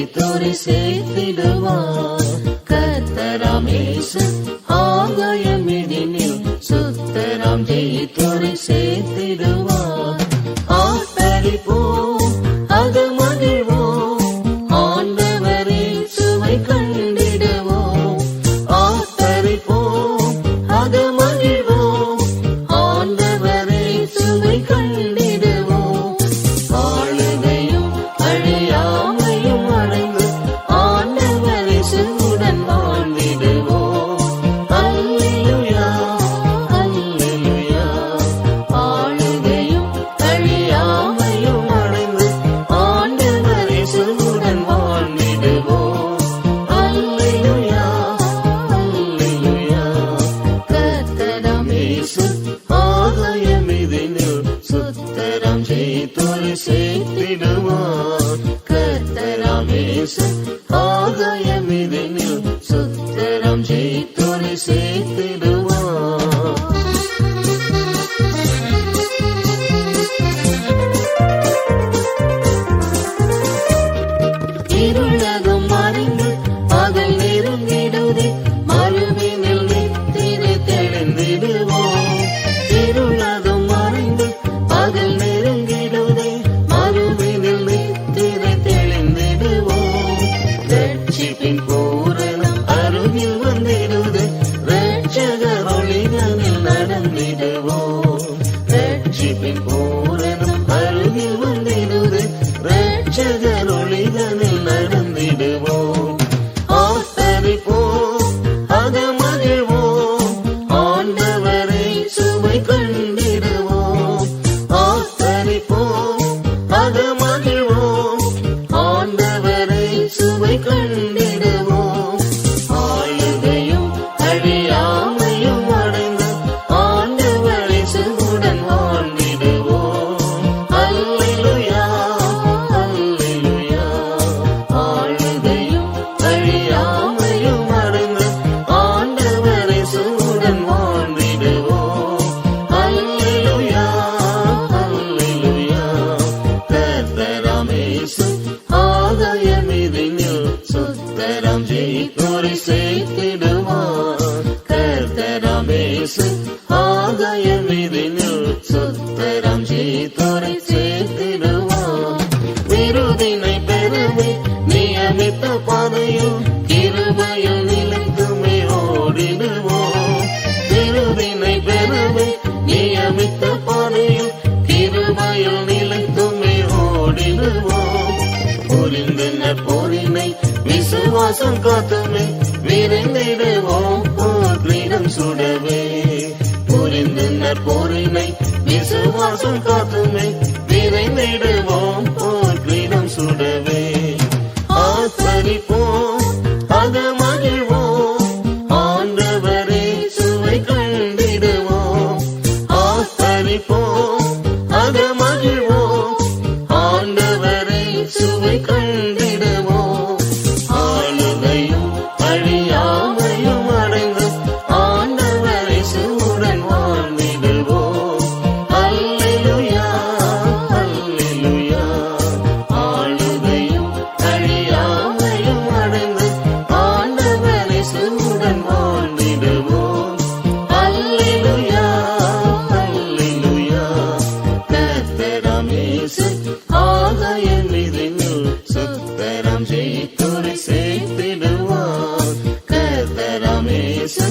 ஜெயித்தோரை சேர்த்திடுவார். கர்த்தராம் இயேசு ஆகாயமிதினில் சுத்தராம் ஜெயித்தோரை சேர்த்திடுவார். ஆர்ப்பரிப்போம், அது மகிழ்வோம், ஆண்டவரின் சுவை கண்டிடுவோம். ஆர்ப்பரிப்போம், அது மகிழ்வோம், ஆண்டவரின் சுவை கண்டிடுவோம். ஆளுகையும் அழியாமையும் அடைந்து ஆண்டவரை சுடன் வாழ்ந்திடுவோம். அல்லேலூயா, அல்லேலூயா. ஆளுகையும் அழியாமையும் அடைந்து ஆண்டவரை சுடன் வாழ்ந்திடுவோம். அல்லேலூயா, அல்லேலூயா. கர்த்தராம் இயேசு ஆகாயமிதினில் சுத்தராம் ஜெயித்தோரை சேர்த்திடுவார். கர்த்தராம் இயேசு ஆகாயமிதினில் சுத்தராம் ஜெயித்தோரை சேர்த்திடுவார். இருளகம் மறைந்து பகல் நெருங்கிடுதே, மறுவினில் நித்திரை தெளிந்திடுவோம். இருளகம் மறைந்து பகல் நெருங்கிடுதே, மறுவினில் நித்திரை தெளிந்திடுவோம். ரட்சிப்பின் பூரணம் அருகில் வந்திடுதே, ரட்சகர் ஒளிகளில் நடந்திடுவோம். ரட்சிப்பின் பூரணம் அருகில் வந்திடுதே, ரட்சகர் ஒளிகளில் நடந்திடுவோம். ஆர்ப்பரிப்போம், அது மகிழ்வோம், ஆண்டவரை சுவை கண்டிடுவோம். ஆர்ப்பரிப்போம், அது மகிழ்வோம், ஆண்டவரை சுவை கண்டிடுவோம். ஆளுகையும் அழியாமையும் அடைந்து ஆண்டவரை சுடன் வாழ்ந்திடுவோம். அல்லேலூயா, அல்லேலூயா. ஆளுகையும் அழியாமையும் அடைந்து ஆண்டவரை சுடன் வாழ்ந்திடுவோம். அல்லேலூயா, அல்லேலூயா. கர்த்தராம் இயேசு ஆகாயமிதினில் சுத்தராம் ஜெயித்தோரை சேர்த்திடுவார். கர்த்தராம் இயேசு ஆகாயமிதினில் சுத்தராம் ஜெயித்தோரை சேர்த்திடுவார். விருதினை பெறவே நியமித்த பாதையில் கிருபையில் நிலைத்துமே ஓடிடுவோம். விருதினை பெறவே நியமித்த பாதையில் கிருபையில் நிலைத்துமே ஓடிடுவோம். புரிந்து நற்போரினை விசுவாசம் காத்துமே விரைந்திடுவோம். கிரீடம் சுடவே புரிந்து நற்போரினை விசுவாசம் காத்துமே விரைந்திடுவோம். கிரீடம் சுடவே ஆர்ப்பரிப்போம், அது மகிழ்வோம், ஆண்டவரே சுவை கண்டிடுவோம். ஆர்ப்பரிப்போம், அது மகிழ்வோம், ஆண்டவரை சுவை கண்டிடுவோம். ஆளுகையும் அழியாமையும் அடைந்து ஆண்டவரை சுடன் வாழ்ந்திடுவோம். அல்லேலூயா, அல்லேலூயா. ஆளுகையும் அழியாமையும் அடைந்து ஆண்டவரை சுடன் வாழ்ந்திடுவோம். அல்லேலூயா, அல்லேலூயா. கர்த்தராம் இயேசு ஆகாயமிதினில் சுத்தராம் ஜெயித்தோரை சேர்த்திடுவார். கர்த்தராம் இயேசு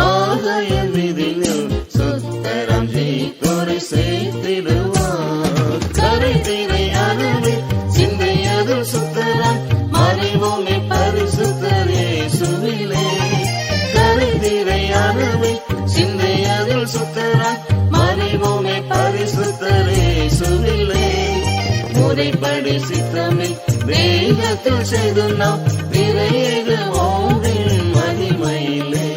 ஆகாயமிதினில் சுத்தராம் ஜெயித்தோரை சேர்த்திடுவார். கரைதிரை அருளே சிந்தையது சுத்தராம் மறைவோமே பரிசுத்தர் இயேசுவிலே. கரைதிரை அருளே சிந்தையதில் சுத்தராம் மறைவோமே பரிசுத்தர் இயேசுவிலே. முறைப்படி சித்தமே வேகத்தில் செய்து நாம் நிறைவேறுவோம் மகிமையிலே.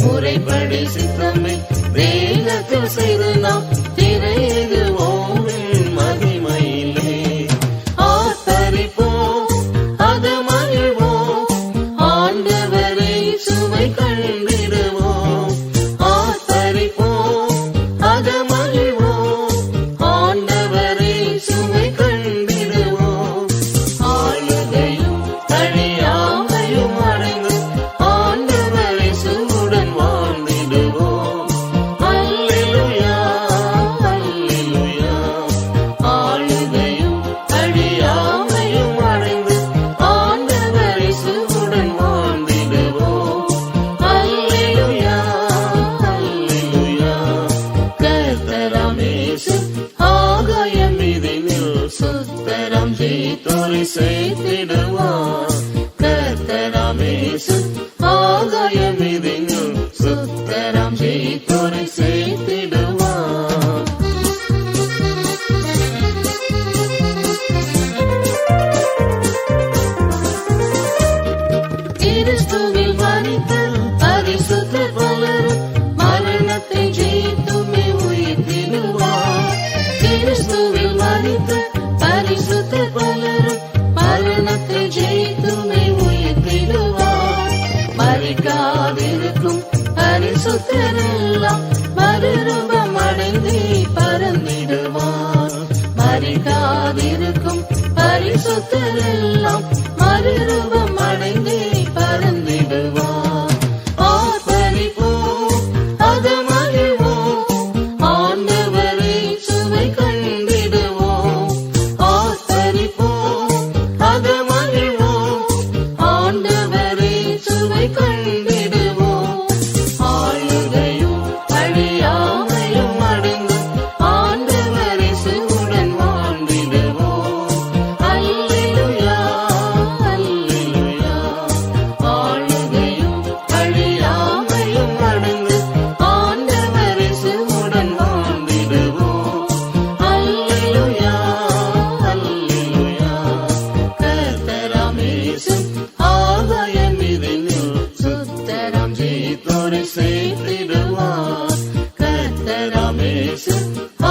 முறைப்படி சித்தமே வேகத்தில் செய்து நாம் நிறைவேறுவோம் மகிமையிலே. ஆர்ப்பரிப்போம், அது மகிழ்வோம், ஆண்டவரை சுவை கண்டிடுவோம். ஆர்ப்பரிப்போம், அது மகிழ்வோம், ஆண்டவரை சுவை கண்டிடுவோம். ஆளுகையும் சேர்த்திடுவார். கர்த்தராம் இயேசு ஆகாயம் மீதினில் சுத்தராம் ஜெயித்தோரை சேர்த்திடுவார். கிறிஸ்துவில் மரித்த பரிசுத்தர் பலரும் மரணத்தை ஜெயித்துமே உயிர்த்திடுவார். கிறிஸ்துவில் மரித்த பரிசுத்தர் பலரும் மரணத்தை ஜெயித்துமே உயிர்த்திடுவார். மரிக்காதிருக்கும் பரிசுத்தரெல்லாம் மறுரூபம் அடைந்தே பறந்திடுவார். மரிக்காதிருக்கும் பரிசுத்தரெல்லாம் மறுரூபம் அடைந்தே பறந்திடுவார். ஆர்ப்பரிப்போம், அது மகிழ்வோம், ஆண்டவரை சுவை கண்டிடுவோம். ஆர்ப்பரிப்போம், அது மகிழ்வோம், ஆண்டவரை சுவை கண்டிடுவோம். ஆளுகையும் அழியாமையும் அடைந்து ஆண்டவரை சுவுடன் வாழ்ந்திடுவோம். அல்லேலூயா, அல்லேலூயா. ஆளுகையும் அழியாமையும் அடைந்து ஆண்டவரை சுவுடன் வாழ்ந்திடுவோம். அல்லேலூயா, அல்லேலூயா. கர்த்தராம் இயேசு ஆகாயம் மீதினில் சுத்தராம் ஜெயித்தோரை சேர்த்திடுவார். கர்த்தராம் இயேசு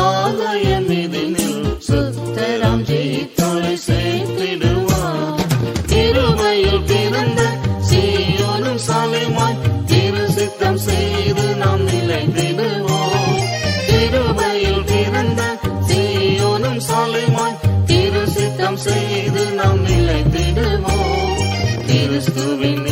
ஆகாயம் மீதினில் சுத்தராம் ஜெயித்தோரை சேர்த்திடுவார். கிருபையில் பிறந்த சீயோனும் சாலைமாய் திரு சித்தம் செய்து நாம் நிலைத்திடுவோம். கிருபையில் பிறந்த சீயோனும் சாலைமாய் திரு சித்தம் செய்து நாம் நிலைத்திடுவோம். கிறிஸ்துவின்